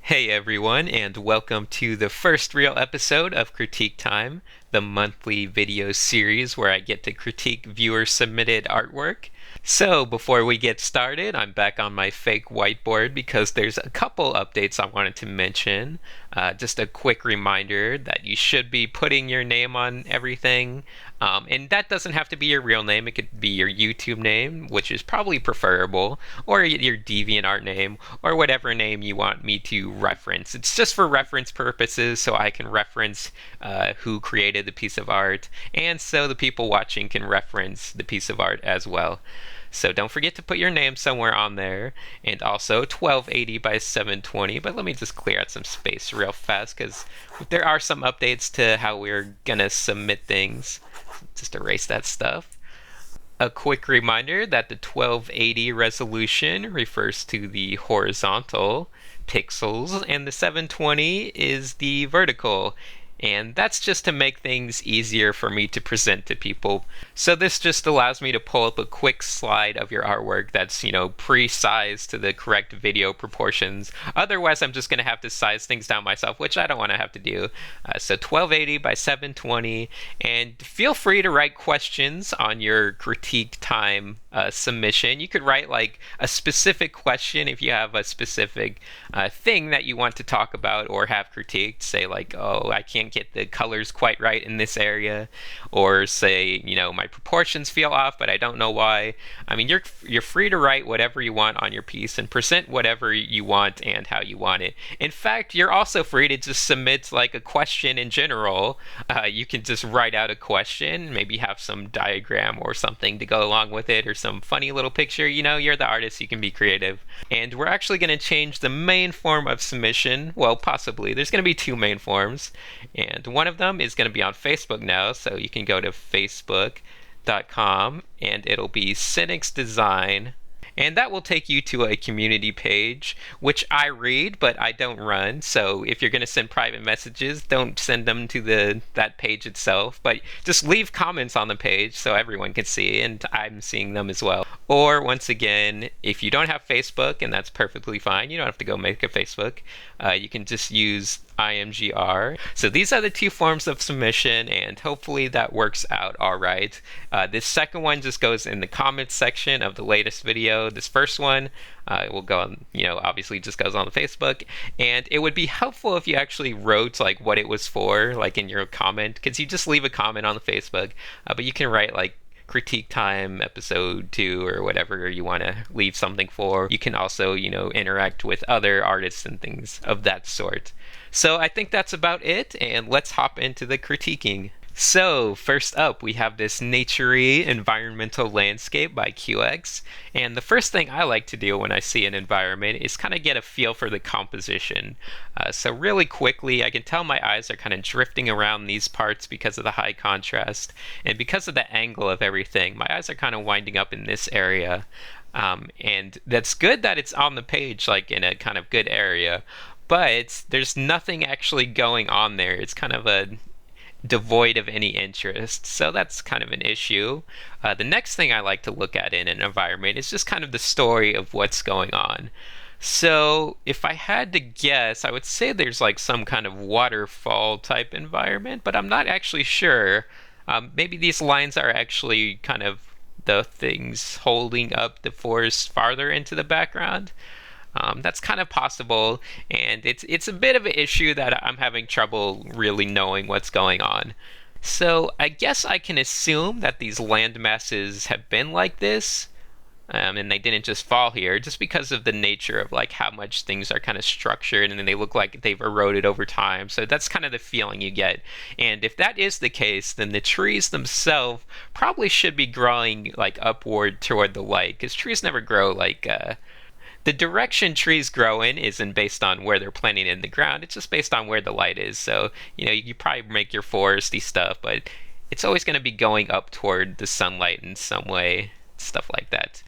Hey everyone, and welcome to the first real episode of Critique Time, the monthly video series where I get to critique viewer submitted artwork. So, before we get started, I'm back on my fake whiteboard because there's a couple updates I wanted to mention. Just a quick reminder that you should be putting your name on everything. And that doesn't have to be your real name. It could be your YouTube name, which is probably preferable, or your DeviantArt name, or whatever name you want me to reference. It's just for reference purposes, so I can reference who created the piece of art, and so the people watching can reference the piece of art as well. So don't forget to put your name somewhere on there, and also 1280 by 720. But let me just clear out some space real fast because there are some updates to how we're gonna submit things. Just erase that stuff. A quick reminder that the 1280 resolution refers to the horizontal pixels and the 720 is the vertical. And that's just to make things easier for me to present to people. So this just allows me to pull up a quick slide of your artwork that's, pre-sized to the correct video proportions. Otherwise, I'm just going to have to size things down myself, which I don't want to have to do. So 1280 by 720. And feel free to write questions on your critique time submission. You could write like a specific question if you have a specific thing that you want to talk about or have critiqued. Say like, oh, I can't get the colors quite right in this area, or say, my proportions feel off, but I don't know why. I mean, you're free to write whatever you want on your piece and present whatever you want and how you want it. In fact, you're also free to just submit like a question in general. You can just write out a question, maybe have some diagram or something to go along with it, or some funny little picture. You're the artist, you can be creative. And we're actually going to change the main form of submission. Well, possibly. There's going to be two main forms. And one of them is going to be on Facebook now, so you can go to facebook.com and it'll be Cynics Design. And that will take you to a community page, which I read, but I don't run. So if you're going to send private messages, don't send them to that page itself, but just leave comments on the page so everyone can see, and I'm seeing them as well. Or once again, if you don't have Facebook, and that's perfectly fine, you don't have to go make a Facebook. You can just use IMGR. So these are the two forms of submission, and hopefully that works out all right. This second one just goes in the comments section of the latest video. This first one will go on, obviously just goes on the Facebook. And it would be helpful if you actually wrote like what it was for, like in your comment, because you just leave a comment on the Facebook, but you can write like critique time episode 2 or whatever you want to leave something for. You can also, interact with other artists and things of that sort. So I think that's about it, and let's hop into the critiquing. So first up, we have this naturey environmental landscape by QX, and the first thing I like to do when I see an environment is kind of get a feel for the composition. So really quickly, I can tell my eyes are kind of drifting around these parts because of the high contrast, and because of the angle of everything, my eyes are kind of winding up in this area. And that's good that it's on the page, like in a kind of good area, but there's nothing actually going on there. It's kind of a devoid of any interest. So that's kind of an issue. The next thing I like to look at in an environment is just kind of the story of what's going on. So if I had to guess, I would say there's like some kind of waterfall type environment, but I'm not actually sure. Maybe these lines are actually kind of the things holding up the forest farther into the background. That's kind of possible, and it's a bit of an issue that I'm having trouble really knowing what's going on. So I guess I can assume that these land masses have been like this, and they didn't just fall here, just because of the nature of like how much things are kind of structured, and then they look like they've eroded over time. So that's kind of the feeling you get. And if that is the case, then the trees themselves probably should be growing like upward toward the light, because trees never grow like the direction trees grow in isn't based on where they're planted in the ground. It's just based on where the light is. So, you probably make your foresty stuff, but it's always going to be going up toward the sunlight in some way, stuff like that.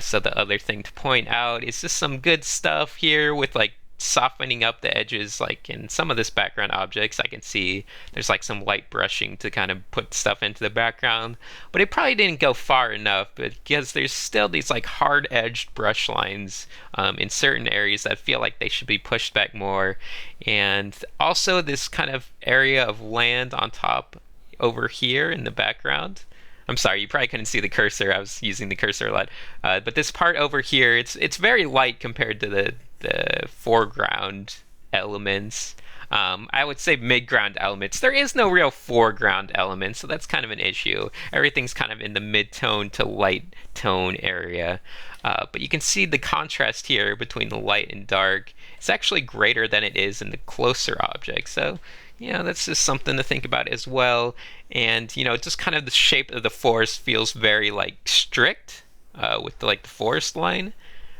So the other thing to point out is just some good stuff here with like softening up the edges. Like in some of this background objects, I can see there's like some light brushing to kind of put stuff into the background, but it probably didn't go far enough because there's still these like hard edged brush lines in certain areas that feel like they should be pushed back more. And also this kind of area of land on top over here in the background. I'm sorry, you probably couldn't see the cursor. I was using the cursor a lot. But this part over here, it's very light compared to the foreground elements. I would say mid-ground elements. There is no real foreground element, so that's kind of an issue. Everything's kind of in the mid-tone to light tone area. But you can see the contrast here between the light and dark. It's actually greater than it is in the closer objects. So, that's just something to think about as well. And, just kind of the shape of the forest feels very, like, strict with, the forest line.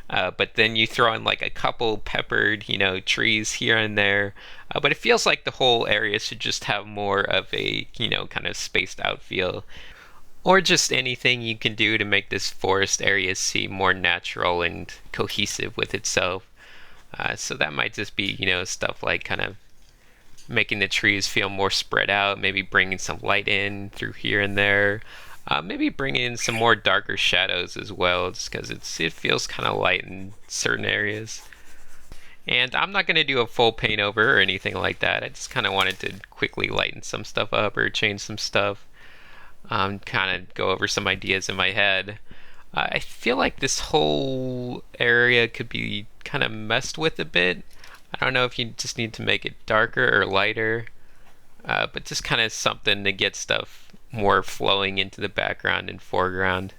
But then you throw in, like, a couple peppered, trees here and there. But it feels like the whole area should just have more of a, kind of spaced out feel. Or just anything you can do to make this forest area seem more natural and cohesive with itself. So that might just be, stuff like kind of making the trees feel more spread out, maybe bringing some light in through here and there. Maybe bringing in some more darker shadows as well, just because it feels kind of light in certain areas. And I'm not going to do a full paint over or anything like that. I just kind of wanted to quickly lighten some stuff up or change some stuff. Kind of go over some ideas in my head. I feel like this whole area could be kind of messed with a bit. I don't know if you just need to make it darker or lighter, but just kind of something to get stuff more flowing into the background and foreground.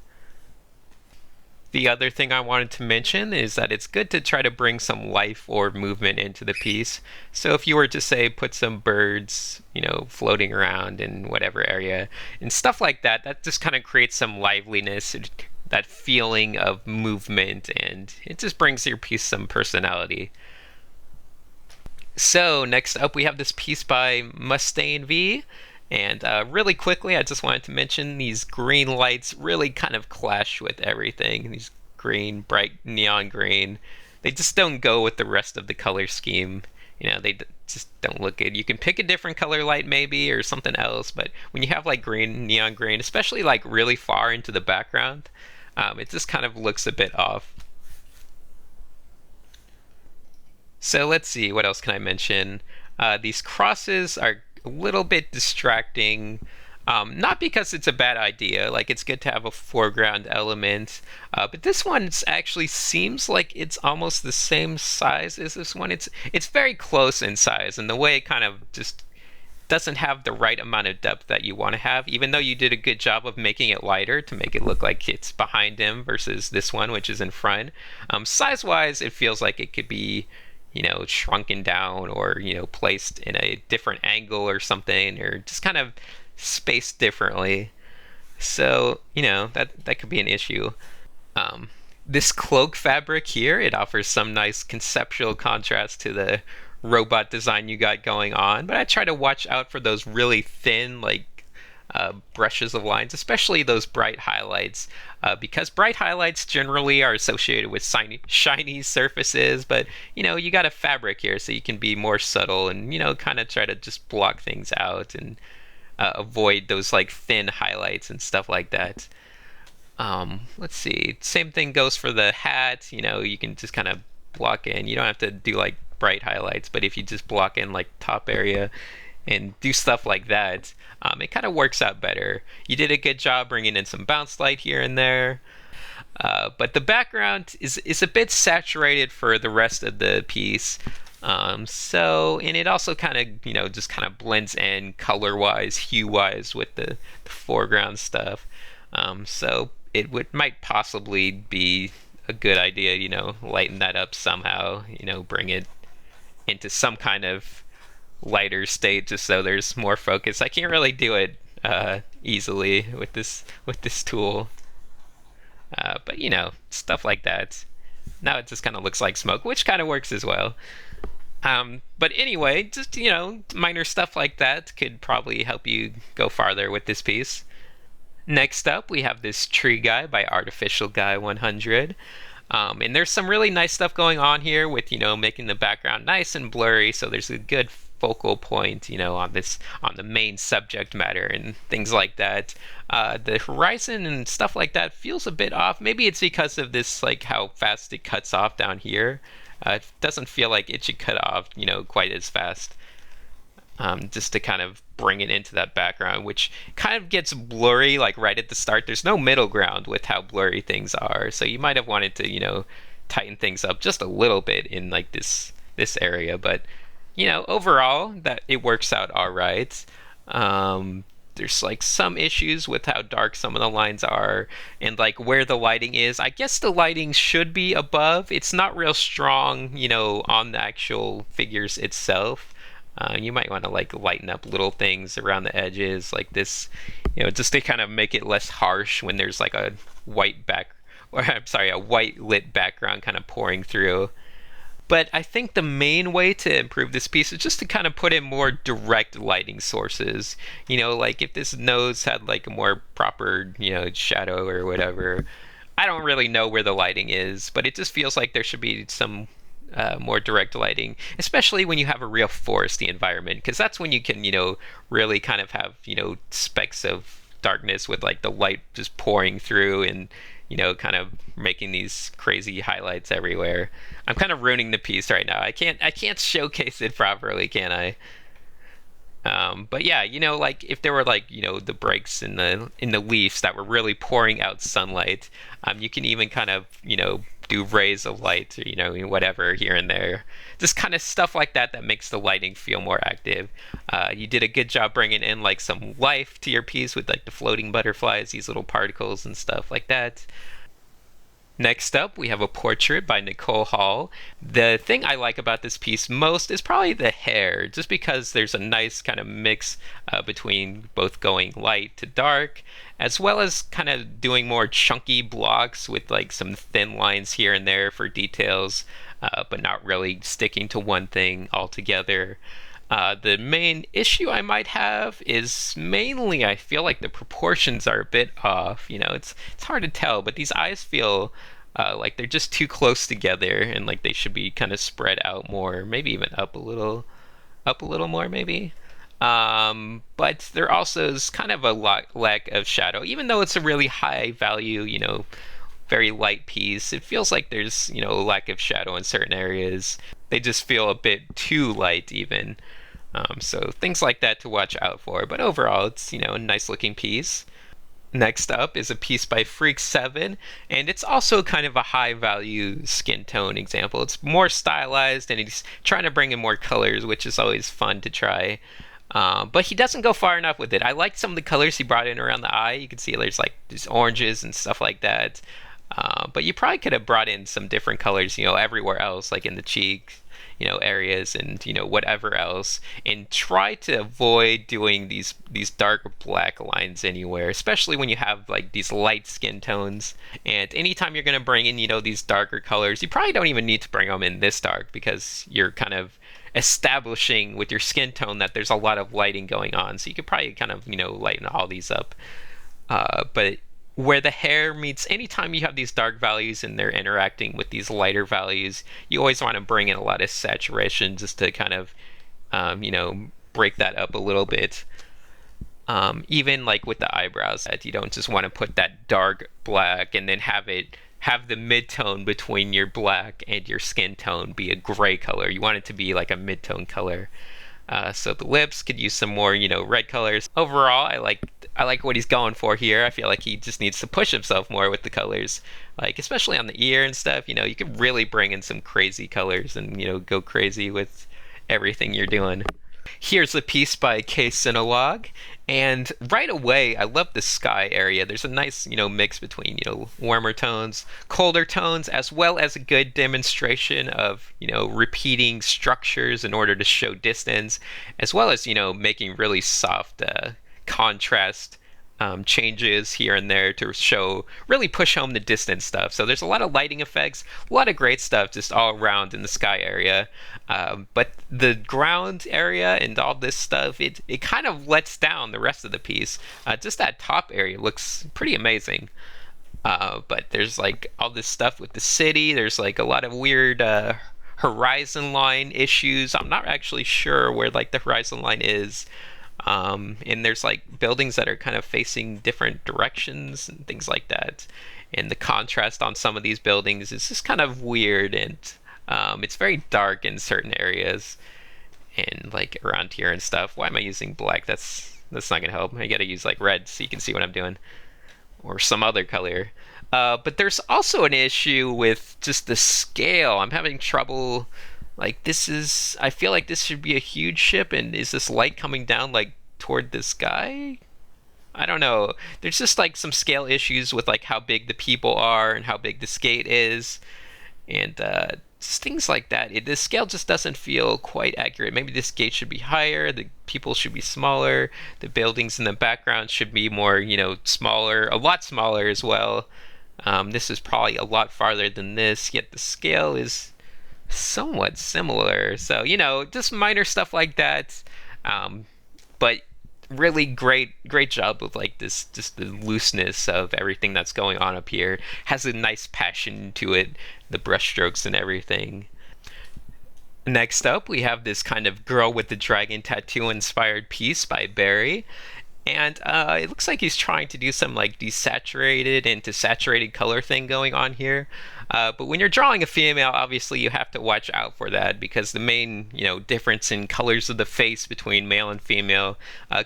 The other thing I wanted to mention is that it's good to try to bring some life or movement into the piece. So if you were to say put some birds, floating around in whatever area and stuff like that, that just kind of creates some liveliness, that feeling of movement, and it just brings your piece some personality. So next up we have this piece by Mustaine V. And really quickly, I just wanted to mention these green lights really kind of clash with everything. These green, bright neon green, they just don't go with the rest of the color scheme. They just don't look good. You can pick a different color light maybe or something else, but when you have like green, neon green, especially like really far into the background, it just kind of looks a bit off. So let's see, what else can I mention? These crosses are a little bit distracting, not because it's a bad idea, like it's good to have a foreground element, but this one actually seems like it's almost the same size as this one. It's very close in size, and the way it kind of just doesn't have the right amount of depth that you want to have, even though you did a good job of making it lighter to make it look like it's behind him versus this one, which is in front. Size-wise, it feels like it could be shrunken down or, placed in a different angle or something, or just kind of spaced differently. So, that could be an issue. This cloak fabric here, it offers some nice conceptual contrast to the robot design you got going on, but I try to watch out for those really thin, brushes of lines, especially those bright highlights, because bright highlights generally are associated with shiny surfaces, but you got a fabric here, so you can be more subtle and kind of try to just block things out and avoid those thin highlights and stuff like that. Let's see, same thing goes for the hat. You can just kind of block in. You don't have to do bright highlights, but if you just block in top area and do stuff like that, it kind of works out better. You did a good job bringing in some bounce light here and there, but the background is a bit saturated for the rest of the piece. And it also kind of just kind of blends in color-wise, hue-wise with the foreground stuff. So it might possibly be a good idea, lighten that up somehow, bring it into some kind of lighter state just so there's more focus. I can't really do it easily with this tool, but stuff like that. Now it just kind of looks like smoke, which kind of works as well. But anyway, just minor stuff like that could probably help you go farther with this piece. Next up, we have this tree guy by Artificial Guy 100. And there's some really nice stuff going on here with, making the background nice and blurry, so there's a good focal point, on the main subject matter and things like that. The horizon and stuff like that feels a bit off. Maybe it's because of this, like how fast it cuts off down here. It doesn't feel like it should cut off, quite as fast. Just to kind of bring it into that background, which kind of gets blurry like right at the start. There's no middle ground with how blurry things are, so you might have wanted to, tighten things up just a little bit in like this area, but overall that it works out all right. There's like some issues with how dark some of the lines are and like where the lighting is. I guess the lighting should be above. It's not real strong, on the actual figures itself. You might want to like lighten up little things around the edges like this, just to kind of make it less harsh when there's like a white back, or I'm sorry, a white lit background kind of pouring through. But I think the main way to improve this piece is just to kind of put in more direct lighting sources. Like if this nose had like a more proper, shadow or whatever. I don't really know where the lighting is, but it just feels like there should be some more direct lighting, especially when you have a real foresty environment, because that's when you can, really kind of have, specks of darkness with like the light just pouring through and, kind of making these crazy highlights everywhere. I'm kind of ruining the piece right now. I can't showcase it properly, can I? But yeah, like if there were like the breaks in the leaves that were really pouring out sunlight, you can even kind of do rays of light, or whatever here and there, just kind of stuff like that that makes the lighting feel more active. You did a good job bringing in like some life to your piece with like the floating butterflies, these little particles and stuff like that. Next up, we have a portrait by Nicole Hall. The thing I like about this piece most is probably the hair, just because there's a nice kind of mix between both going light to dark, as well as kind of doing more chunky blocks with like some thin lines here and there for details, but not really sticking to one thing altogether. The main issue I might have is mainly I feel like the proportions are a bit off. It's hard to tell, but these eyes feel like they're just too close together, and like they should be kind of spread out more, maybe even up a little more, maybe. But there also is kind of a lack of shadow, even though it's a really high value, very light piece. It feels like there's, a lack of shadow in certain areas. They just feel a bit too light, even. So things like that to watch out for. But overall, it's, a nice looking piece. Next up is a piece by Freak7, and it's also kind of a high value skin tone example. It's more stylized, and he's trying to bring in more colors, which is always fun to try. But he doesn't go far enough with it. I like some of the colors he brought in around the eye. You can see there's like these oranges and stuff like that. But you probably could have brought in some different colors, everywhere else, like in the cheeks, areas and, whatever else, and try to avoid doing these dark black lines anywhere, especially when you have like these light skin tones. And anytime you're going to bring in, these darker colors, you probably don't even need to bring them in this dark, because you're kind of establishing with your skin tone that there's a lot of lighting going on. So you could probably kind of, lighten all these up. But where the hair meets, anytime you have these dark values and they're interacting with these lighter values, you always want to bring in a lot of saturation just to kind of, break that up a little bit. Even like with the eyebrows, that you don't just want to put that dark black and then have the mid-tone between your black and your skin tone be a gray color. You want it to be like a mid-tone color. So the lips could use some more, red colors. Overall, I like what he's going for here. I feel like he just needs to push himself more with the colors, like especially on the ear and stuff. You could really bring in some crazy colors and go crazy with everything you're doing. Here's a piece by K Cinolog, and right away I love the sky area. There's a nice mix between warmer tones, colder tones, as well as a good demonstration of repeating structures in order to show distance, as well as making really soft contrast changes here and there to really push home the distance stuff. So there's a lot of lighting effects, a lot of great stuff just all around in the sky area. But the ground area and all this stuff, it kind of lets down the rest of the piece. Just that top area looks pretty amazing. But there's like all this stuff with the city. There's like a lot of weird horizon line issues. I'm not actually sure where like the horizon line is. And there's like buildings that are kind of facing different directions and things like that. And the contrast on some of these buildings is just kind of weird, and it's very dark in certain areas and like around here and stuff. Why am I using black? That's not gonna help. I gotta use like red so you can see what I'm doing, or some other color. But there's also an issue with just the scale. I'm having trouble. Like this is, I feel like this should be a huge ship, and is this light coming down like toward the sky? I don't know. There's just like some scale issues with like how big the people are and how big the skate is, and just things like that. The scale just doesn't feel quite accurate. Maybe the skate should be higher, the people should be smaller, the buildings in the background should be more, smaller, a lot smaller as well. This is probably a lot farther than this, yet the scale is somewhat similar. So, just minor stuff like that. But really great job with like this, just the looseness of everything that's going on up here. Has a nice passion to it, the brushstrokes and everything. Next up, we have this kind of girl with the dragon tattoo inspired piece by Barry. And it looks like he's trying to do some like desaturated into saturated color thing going on here. But when you're drawing a female, obviously you have to watch out for that, because the main, difference in colors of the face between male and female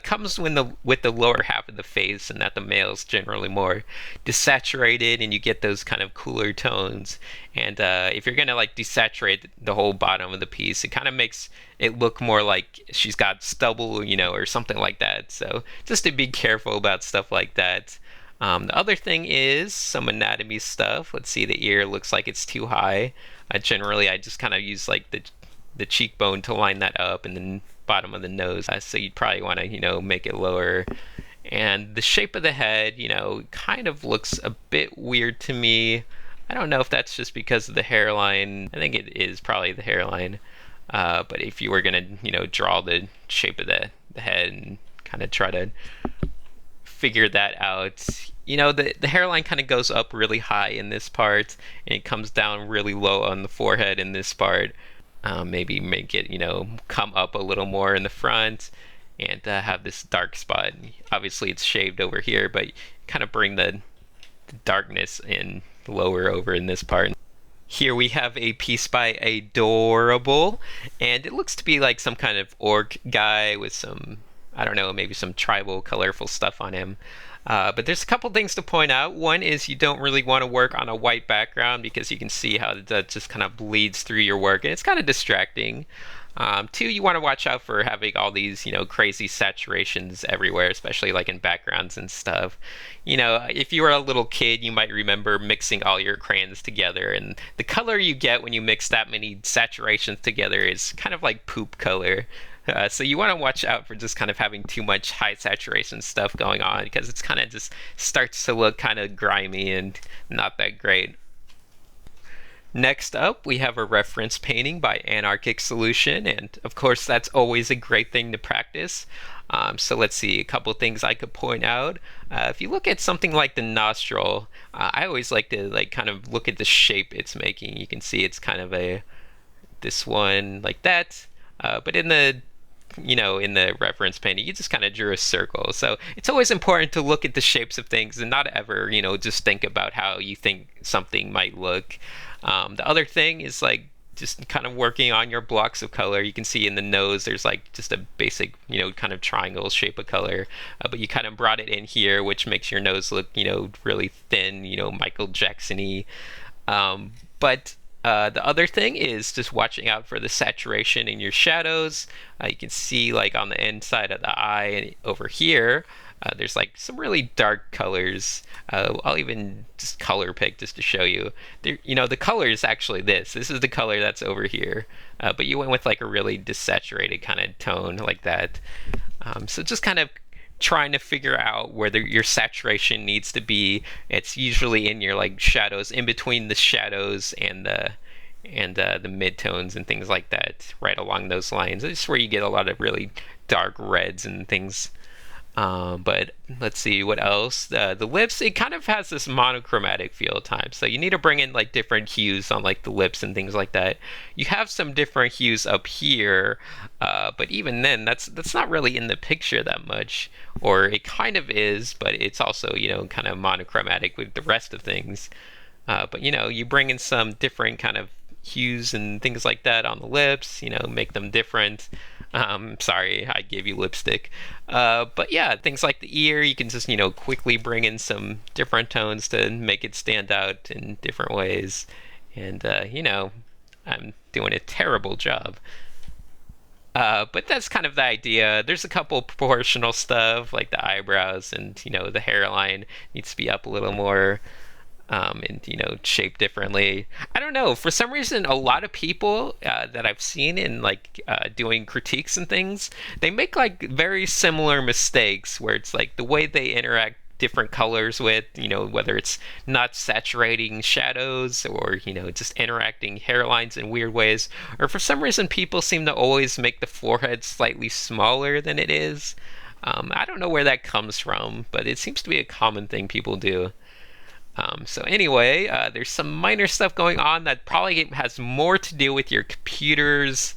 comes with the lower half of the face, and that the male's generally more desaturated, and you get those kind of cooler tones. And if you're gonna like desaturate the whole bottom of the piece, it kind of makes it look more like she's got stubble, or something like that. So just to be careful about stuff like that. The other thing is some anatomy stuff. Let's see, the ear looks like it's too high. Generally, I just kind of use like the cheekbone to line that up, and then bottom of the nose. So you'd probably want to, make it lower. And the shape of the head, kind of looks a bit weird to me. I don't know if that's just because of the hairline. I think it is probably the hairline. But if you were gonna, draw the shape of the head and kind of try to figure that out, the hairline kind of goes up really high in this part, and it comes down really low on the forehead in this part. Maybe make it, come up a little more in the front, and have this dark spot. Obviously, it's shaved over here, but kind of bring the darkness in lower over in this part. Here we have a piece by Adorable, and it looks to be like some kind of orc guy with some, I don't know, maybe some tribal colorful stuff on him. But there's a couple things to point out. One is you don't really want to work on a white background, because you can see how that just kind of bleeds through your work, and it's kind of distracting. Two, you want to watch out for having all these, crazy saturations everywhere, especially like in backgrounds and stuff. If you were a little kid, you might remember mixing all your crayons together, and the color you get when you mix that many saturations together is kind of like poop color. So you want to watch out for just kind of having too much high saturation stuff going on, because it's kind of just starts to look kind of grimy and not that great. Next up, we have a reference painting by Anarchic Solution, and of course that's always a great thing to practice. So let's see, a couple things I could point out. If you look at something like the nostril, I always like to kind of look at the shape it's making. You can see it's kind of this one like that, but in the reference painting, you just kind of drew a circle. So it's always important to look at the shapes of things and not ever, just think about how you think something might look. The other thing is like just kind of working on your blocks of color. You can see in the nose there's like just a basic, kind of triangle shape of color, but you kind of brought it in here, which makes your nose look, really thin, Michael Jackson-y. But the other thing is just watching out for the saturation in your shadows. You can see like on the inside of the eye and over here, there's like some really dark colors. I'll even just color pick just to show you. The color is actually this. This is the color that's over here. But you went with like a really desaturated kind of tone like that. So just kind of trying to figure out where your saturation needs to be. It's usually in your like shadows, in between the shadows and the midtones and things like that, right along those lines. It's where you get a lot of really dark reds and things. But let's see what else. The lips, it kind of has this monochromatic feel at times. So you need to bring in like different hues on like the lips and things like that. You have some different hues up here, but even then, that's not really in the picture that much. Or it kind of is, but it's also kind of monochromatic with the rest of things. But you bring in some different kind of hues and things like that on the lips, make them different. Sorry, I gave you lipstick. But yeah, things like the ear, you can just, quickly bring in some different tones to make it stand out in different ways. And, I'm doing a terrible job. But that's kind of the idea. There's a couple proportional stuff like the eyebrows and, the hairline needs to be up a little more and shaped differently. I don't know. For some reason, a lot of people that I've seen in like doing critiques and things, they make like very similar mistakes where it's like the way they interact different colors with, whether it's not saturating shadows or, just interacting hairlines in weird ways, or for some reason people seem to always make the forehead slightly smaller than it is. I don't know where that comes from, but it seems to be a common thing people do. So anyway, there's some minor stuff going on that probably has more to do with your computer's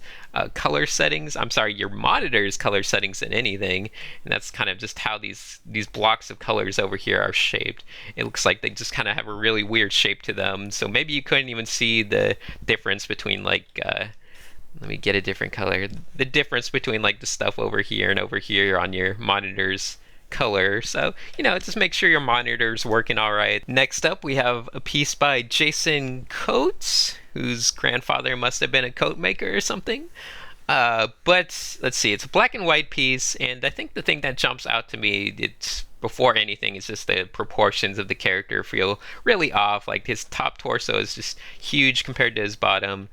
color settings. I'm sorry, your monitor's color settings than anything. And that's kind of just how these blocks of colors over here are shaped. It looks like they just kind of have a really weird shape to them. So maybe you couldn't even see the difference between like let me get a different color. The difference between like the stuff over here and over here on your monitor's color. So, just make sure your monitor's working all right. Next up, we have a piece by Jason Coates, whose grandfather must have been a coat maker or something. But let's see, it's a black and white piece, and I think the thing that jumps out to me, it's before anything, is just the proportions of the character feel really off. Like his top torso is just huge compared to his bottom.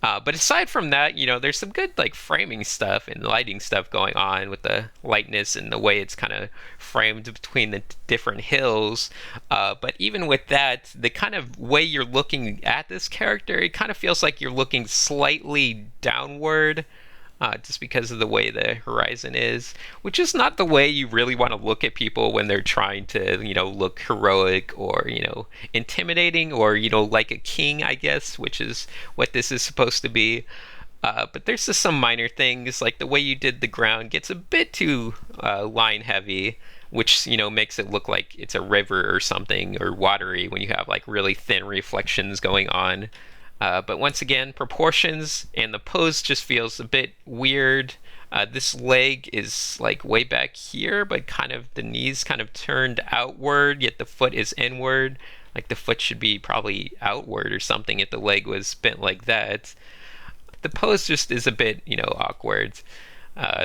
But aside from that, there's some good like framing stuff and lighting stuff going on with the lightness and the way it's kind of framed between the different hills. But even with that, the kind of way you're looking at this character, it kind of feels like you're looking slightly downward. Just because of the way the horizon is, which is not the way you really want to look at people when they're trying to, look heroic or, intimidating or, like a king, I guess, which is what this is supposed to be. But there's just some minor things, like the way you did the ground gets a bit too line heavy, which, makes it look like it's a river or something, or watery when you have like really thin reflections going on. But once again, proportions and the pose just feels a bit weird. This leg is like way back here, but kind of the knees kind of turned outward, yet the foot is inward. Like the foot should be probably outward or something if the leg was bent like that. The pose just is a bit, awkward.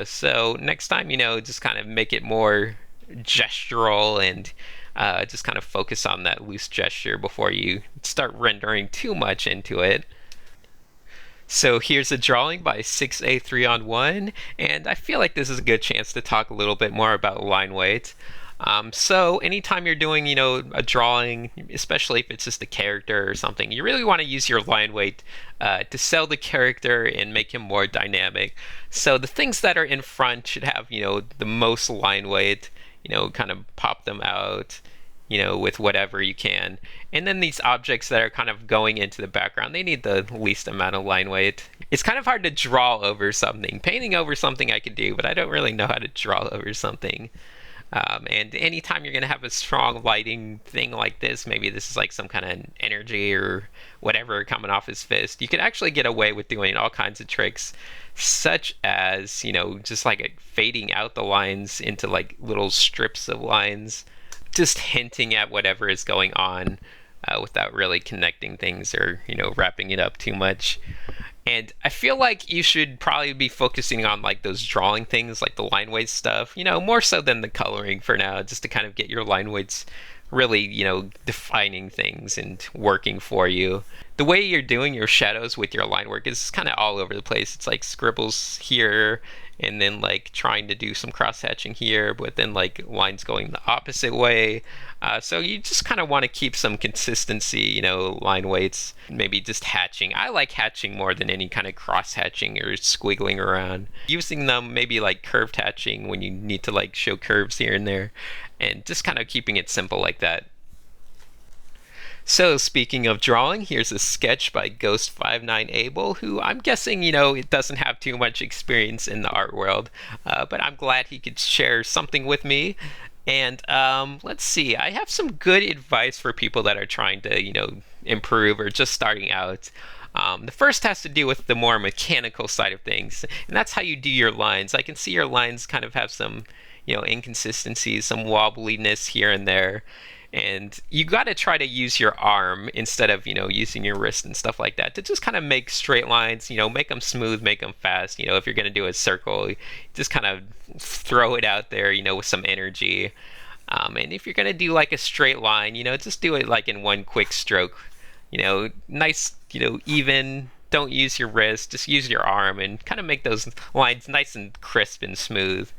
So next time, just kind of make it more gestural and just kind of focus on that loose gesture before you start rendering too much into it. So here's a drawing by 6A3on1, and I feel like this is a good chance to talk a little bit more about line weight. So anytime you're doing, a drawing, especially if it's just a character or something, you really want to use your line weight to sell the character and make him more dynamic. So the things that are in front should have, the most line weight. Kind of pop them out, with whatever you can. And then these objects that are kind of going into the background, they need the least amount of line weight. It's kind of hard to draw over something. Painting over something I could do, but I don't really know how to draw over something. And anytime you're going to have a strong lighting thing like this, maybe this is like some kind of energy or whatever coming off his fist, you can actually get away with doing all kinds of tricks, such as, just like fading out the lines into like little strips of lines, just hinting at whatever is going on without really connecting things or, wrapping it up too much. And I feel like you should probably be focusing on like those drawing things, like the line weight stuff, more so than the coloring for now, just to kind of get your line weights really, defining things and working for you. The way you're doing your shadows with your line work is kind of all over the place. It's like scribbles here and then like trying to do some cross hatching here, but then like lines going the opposite way. So you just kind of want to keep some consistency, line weights, maybe just hatching. I like hatching more than any kind of cross hatching or squiggling around. Using them maybe like curved hatching when you need to like show curves here and there, and just kind of keeping it simple like that. So, speaking of drawing, here's a sketch by Ghost59Able, who I'm guessing, it doesn't have too much experience in the art world, but I'm glad he could share something with me. And let's see, I have some good advice for people that are trying to, improve or just starting out. The first has to do with the more mechanical side of things, and that's how you do your lines. I can see your lines kind of have some, inconsistencies, some wobbliness here and there. And you got to try to use your arm instead of, using your wrist and stuff like that to just kind of make straight lines, make them smooth, make them fast. If you're going to do a circle, just kind of throw it out there, with some energy. And if you're going to do like a straight line, just do it like in one quick stroke, nice, even. Don't use your wrist, just use your arm and kind of make those lines nice and crisp and smooth.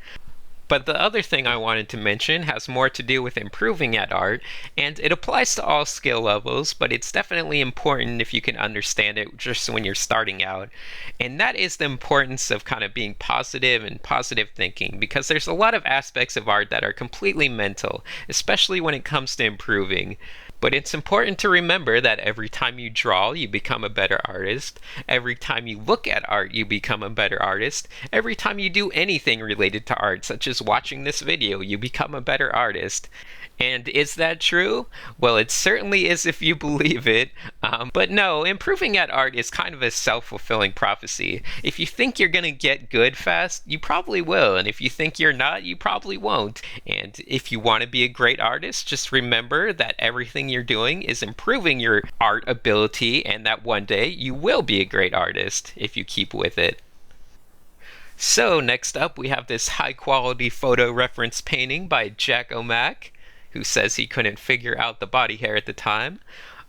But the other thing I wanted to mention has more to do with improving at art, and it applies to all skill levels, but it's definitely important if you can understand it just when you're starting out. And that is the importance of kind of being positive and positive thinking, because there's a lot of aspects of art that are completely mental, especially when it comes to improving. But it's important to remember that every time you draw, you become a better artist. Every time you look at art, you become a better artist. Every time you do anything related to art, such as watching this video, you become a better artist. And is that true? Well, it certainly is if you believe it. But no, improving at art is kind of a self-fulfilling prophecy. If you think you're going to get good fast, you probably will. And if you think you're not, you probably won't. And if you want to be a great artist, just remember that everything you're doing is improving your art ability, and that one day you will be a great artist if you keep with it. So next up, we have this high-quality photo reference painting by Jack O'Mac, who says he couldn't figure out the body hair at the time.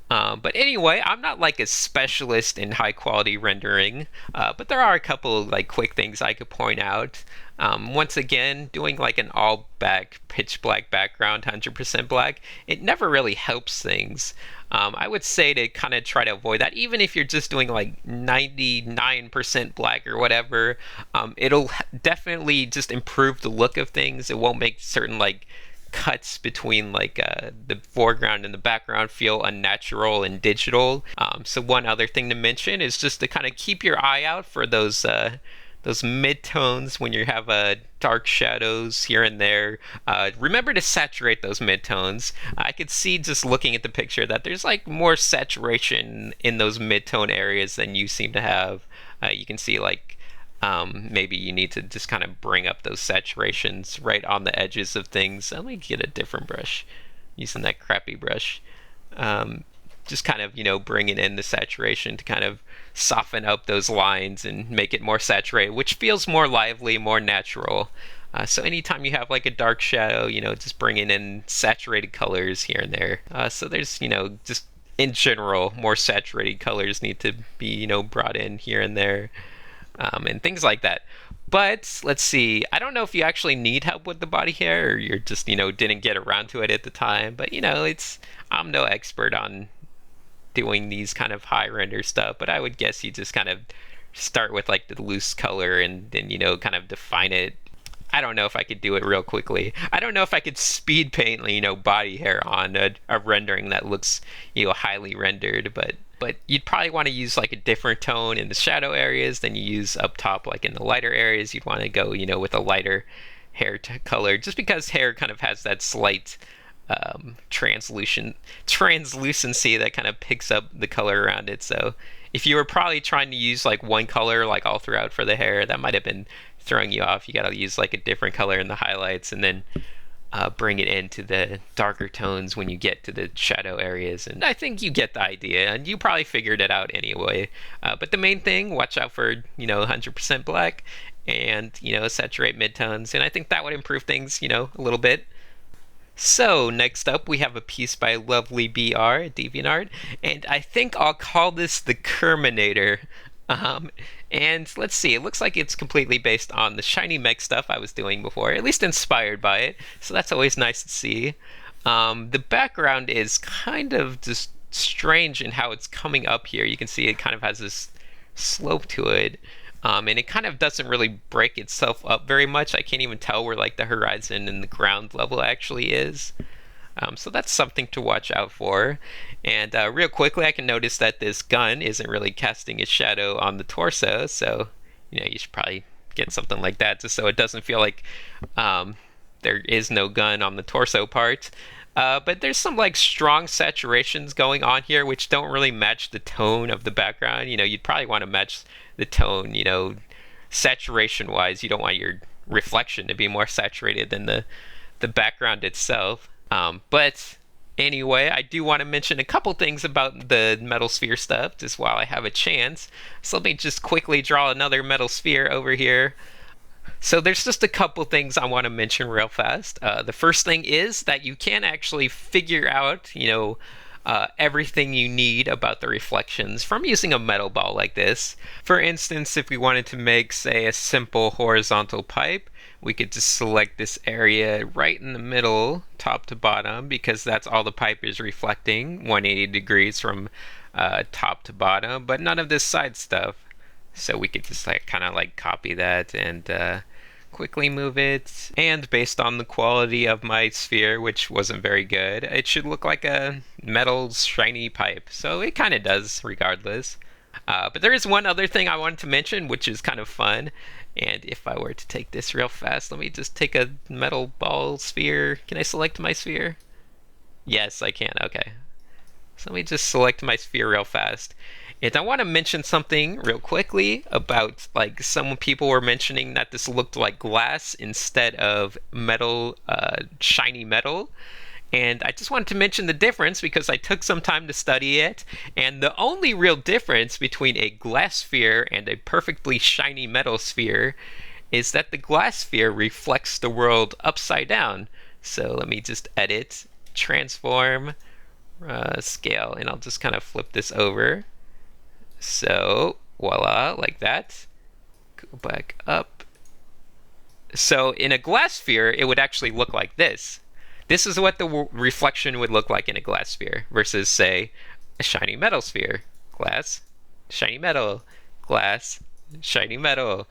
But anyway, I'm not like a specialist in high quality rendering, but there are a couple like quick things I could point out. Once again, doing like an all black, pitch black background, 100% black, it never really helps things. I would say to kind of try to avoid that, even if you're just doing like 99% black or whatever, it'll definitely just improve the look of things. It won't make certain like cuts between like the foreground and the background feel unnatural and digital. So one other thing to mention is just to kind of keep your eye out for those mid-tones when you have dark shadows here and there. Remember to saturate those mid-tones. I could see just looking at the picture that there's like more saturation in those mid-tone areas than you seem to have. You can see like maybe you need to just kind of bring up those saturations right on the edges of things. Let me get a different brush, using that crappy brush. Just kind of, bringing in the saturation to kind of soften up those lines and make it more saturated, which feels more lively, more natural. So anytime you have like a dark shadow, just bringing in saturated colors here and there. So there's, just in general, more saturated colors need to be, brought in here and there. And things like that. But let's see, I don't know if you actually need help with the body hair, or you're just, didn't get around to it at the time. But, I'm no expert on doing these kind of high render stuff, but I would guess you just kind of start with like the loose color and then, kind of define it. I don't know if I could do it real quickly. I don't know if I could speed paint, body hair on a rendering that looks, highly rendered, but you'd probably want to use like a different tone in the shadow areas than you use up top, like in the lighter areas. You'd want to go, with a lighter hair color, just because hair kind of has that slight translucency that kind of picks up the color around it. So if you were probably trying to use like one color like all throughout for the hair, that might have been throwing you off. You got to use like a different color in the highlights, and then bring it into the darker tones when you get to the shadow areas. And I think you get the idea, and you probably figured it out anyway. But the main thing, watch out for 100% black, and saturate midtones, and I think that would improve things a little bit. So next up, we have a piece by Lovely BR at DeviantArt, and I think I'll call this the Kerminator. Um, and let's see, it looks like it's completely based on the shiny mech stuff I was doing before, at least inspired by it. So that's always nice to see. The background is kind of just strange in how it's coming up here. You can see it kind of has this slope to it. And it kind of doesn't really break itself up very much. I can't even tell where like the horizon and the ground level actually is. So that's something to watch out for. And real quickly, I can notice that this gun isn't really casting its shadow on the torso. So, you should probably get something like that just so it doesn't feel like there is no gun on the torso part. But there's some like strong saturations going on here, which don't really match the tone of the background. You'd probably want to match the tone, saturation wise. You don't want your reflection to be more saturated than the background itself. But anyway, I do want to mention a couple things about the metal sphere stuff just while I have a chance. So let me just quickly draw another metal sphere over here. So there's just a couple things I want to mention real fast. The first thing is that you can actually figure out, everything you need about the reflections from using a metal ball like this. For instance, if we wanted to make, say, a simple horizontal pipe, we could just select this area right in the middle, top to bottom, because that's all the pipe is reflecting, 180 degrees from top to bottom, but none of this side stuff. So we could just kind of copy that and quickly move it. And based on the quality of my sphere, which wasn't very good, it should look like a metal shiny pipe. So it kind of does regardless. But there is one other thing I wanted to mention, which is kind of fun. And if I were to take this real fast, let me just take a metal ball sphere. Can I select my sphere? Yes, I can. Okay. So let me just select my sphere real fast. And I want to mention something real quickly about some people were mentioning that this looked like glass instead of metal, shiny metal. And I just wanted to mention the difference because I took some time to study it. And the only real difference between a glass sphere and a perfectly shiny metal sphere is that the glass sphere reflects the world upside down. So let me just edit, transform, scale, and I'll just kind of flip this over. So voila, like that. Go back up. So in a glass sphere, it would actually look like this. This is what the reflection would look like in a glass sphere versus, say, a shiny metal sphere. Glass, shiny metal, glass, shiny metal.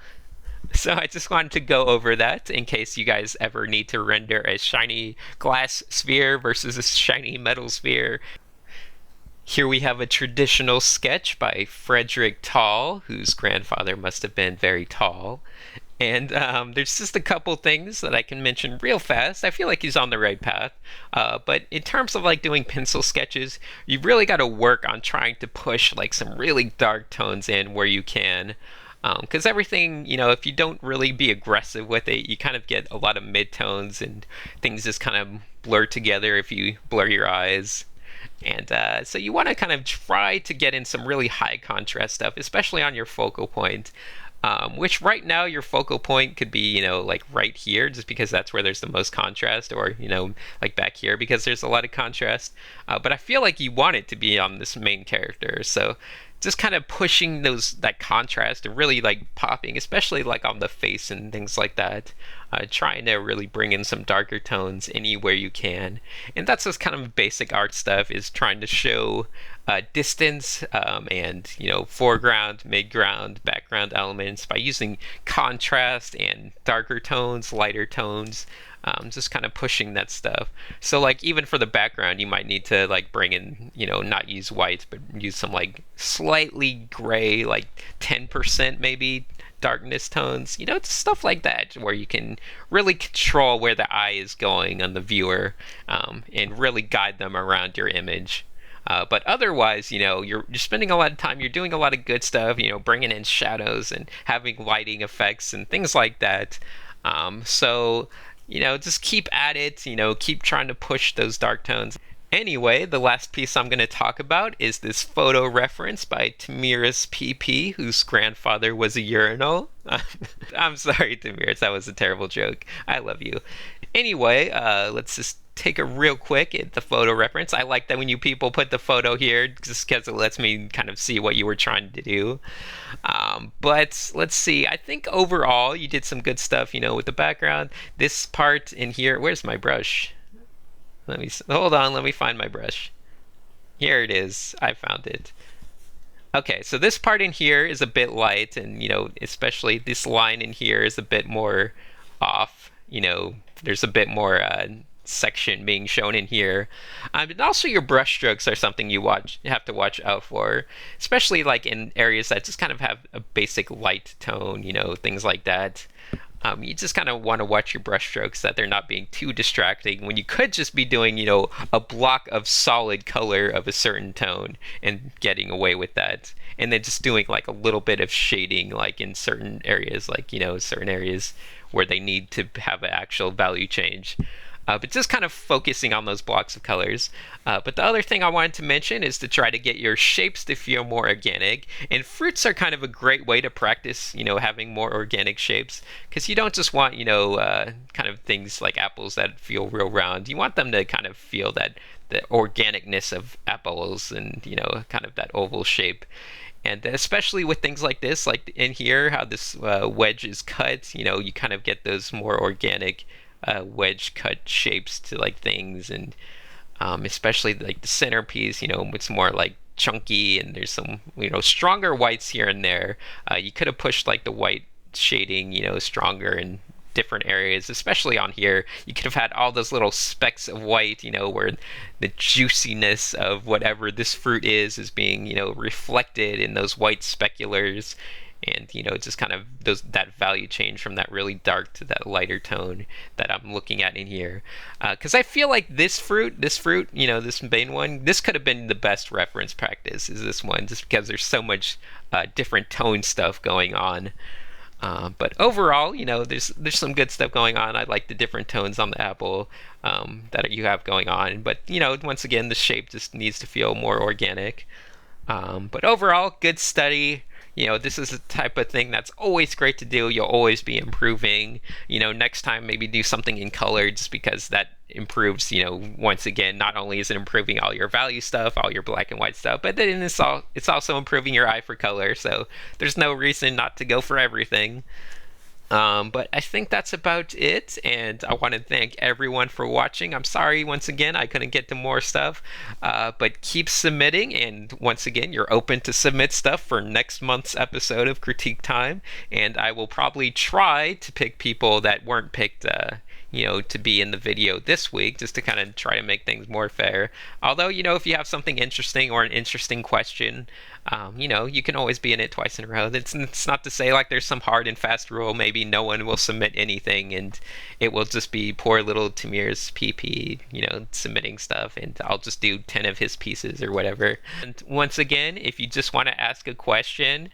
So I just wanted to go over that in case you guys ever need to render a shiny glass sphere versus a shiny metal sphere. Here we have a traditional sketch by Frederick Tall, whose grandfather must have been very tall. And there's just a couple things that I can mention real fast. I feel like he's on the right path. But in terms of doing pencil sketches, you've really got to work on trying to push some really dark tones in where you can. Because everything, if you don't really be aggressive with it, you kind of get a lot of mid-tones and things just kind of blur together if you blur your eyes. And so you want to kind of try to get in some really high contrast stuff, especially on your focal point. Which right now your focal point could be, right here, just because that's where there's the most contrast, or, back here because there's a lot of contrast. But I feel like you want it to be on this main character. So just kind of pushing that contrast and really popping, especially on the face and things like that. Trying to really bring in some darker tones anywhere you can. And that's just kind of basic art stuff, is trying to show distance and foreground, midground, background elements by using contrast and darker tones, lighter tones. Just kind of pushing that stuff. So even for the background, you might need to bring in, not use white, but use some slightly gray, 10% maybe darkness tones, stuff like that, where you can really control where the eye is going on the viewer, and really guide them around your image. But otherwise, you're spending a lot of time, you're doing a lot of good stuff, bringing in shadows and having lighting effects and things like that. So just keep at it, keep trying to push those dark tones. Anyway, the last piece I'm going to talk about is this photo reference by Tamiris PP, whose grandfather was a urinal. I'm sorry, Tamiris, that was a terrible joke. I love you. Anyway, let's just take a real quick at the photo reference. I like that when you people put the photo here, just because it lets me kind of see what you were trying to do. But let's see. I think overall you did some good stuff, with the background. This part in here, where's my brush? Hold on, let me find my brush. Here it is. I found it. Okay, so this part in here is a bit light, and especially this line in here is a bit more off. There's a bit more section being shown in here. And also your brush strokes are something you have to watch out for, especially like in areas that just kind of have a basic light tone, things like that. You just kind of want to watch your brush strokes, that they're not being too distracting when you could just be doing, a block of solid color of a certain tone and getting away with that. And then just doing like a little bit of shading, like in certain areas, like, certain areas where they need to have an actual value change. But just kind of focusing on those blocks of colors. But the other thing I wanted to mention is to try to get your shapes to feel more organic. And fruits are kind of a great way to practice, having more organic shapes. Because you don't just want, kind of things like apples that feel real round. You want them to kind of feel that the organicness of apples and, kind of that oval shape. And especially with things like this, like in here, how this wedge is cut, you kind of get those more organic wedge cut shapes to like things, and especially like the centerpiece, it's more like chunky, and there's some stronger whites here and there. You could have pushed like the white shading stronger in different areas, especially on here. You could have had all those little specks of white, where the juiciness of whatever this fruit is being reflected in those white speculars. And just kind of that value change from that really dark to that lighter tone that I'm looking at in here, because I feel like this fruit, this main one, this could have been the best reference practice, is this one, just because there's so much different tone stuff going on. But overall, there's some good stuff going on. I like the different tones on the apple that you have going on. But once again, the shape just needs to feel more organic. But overall, good study. This is the type of thing that's always great to do. You'll always be improving. Next time maybe do something in color, just because that improves, once again, not only is it improving all your value stuff, all your black and white stuff, but then it's also improving your eye for color. So there's no reason not to go for everything. But I think that's about it, and I want to thank everyone for watching. I'm sorry once again I couldn't get to more stuff, but keep submitting, and once again, you're open to submit stuff for next month's episode of Critique Time, and I will probably try to pick people that weren't picked to be in the video this week, just to kind of try to make things more fair. Although, if you have something interesting or an interesting question, you can always be in it twice in a row. It's not to say like there's some hard and fast rule. Maybe no one will submit anything, and it will just be poor little Tamir's PP, submitting stuff, and I'll just do 10 of his pieces or whatever. And once again, if you just want to ask a question,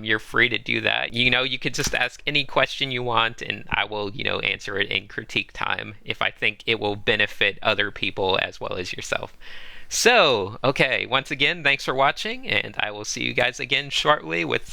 you're free to do that. You could just ask any question you want, and I will, answer it in Critique Time if I think it will benefit other people as well as yourself. So, okay, once again, thanks for watching, and I will see you guys again shortly with